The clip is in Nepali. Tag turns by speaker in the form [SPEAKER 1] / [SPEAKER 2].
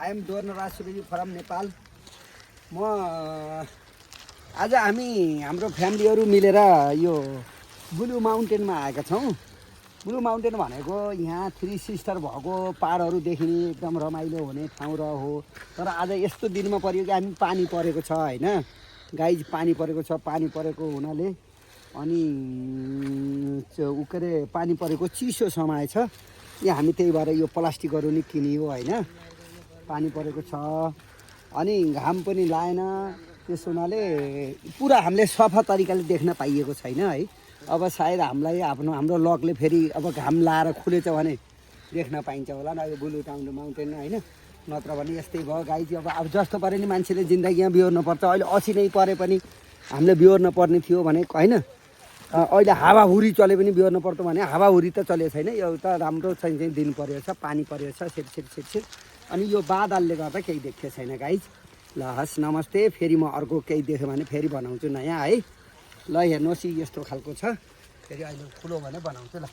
[SPEAKER 1] I am Dornraj Subedi from Nepal. म आज हाम्रो फ्यामिलीहरू मिलेर यो ब्लू माउन्टेनमा आएका छौँ। ब्लू माउन्टेन भनेको यहाँ थ्री सिस्टर भएको पाहाडहरू देखिने एकदम रमाइलो हुने ठाउँ र हो। तर आज यस्तो दिनमा पर्यो कि हामी पानी परेको छ हैन गाइज, पानी परेको छ। पानी परेको हुनाले अनि के अरे पानी परेको चिसो समय छ। यहाँ हामी त्यही भएर यो प्लास्टिकहरू नि किनियो हैन। पानी परेको छ अनि घाम पनि लाएन, त्यस हुनाले पुरा हामीले सफा तरिकाले देख्न पाइएको छैन है। अब सायद हाम्रो लकले फेरि अब घाम लाएर खुलेछ भने देख्न पाइन्छ होला न यो ब्लू माउन्टेन हैन। नत्र भने यस्तै भयो गाइज। अब जस्तो परे नि मान्छेले जिन्दगीमा बिहोर्न पर्छ। अहिले 80 नै परे पनि हामीले बिहोर्न पर्ने थियो भने हैन। अहिले हावाहुरी चले पनि बिहोर्न पर्छ भने हावाहुरी त चलेको छैन। एउटा राम्रो चाहिँ दिन परेको छ, पानी परेको छ सिट। अनि यो बादलले गर्दा केही देखेको छैन गाइज। ल हस् नमस्ते। फेरि म अर्को केही देख्यो भने फेरि बनाउँछु नयाँ है। ल हेर्नुहोस् यस्तो खालको छ। फेरि अहिले ठुलो भने बनाउँछु ल।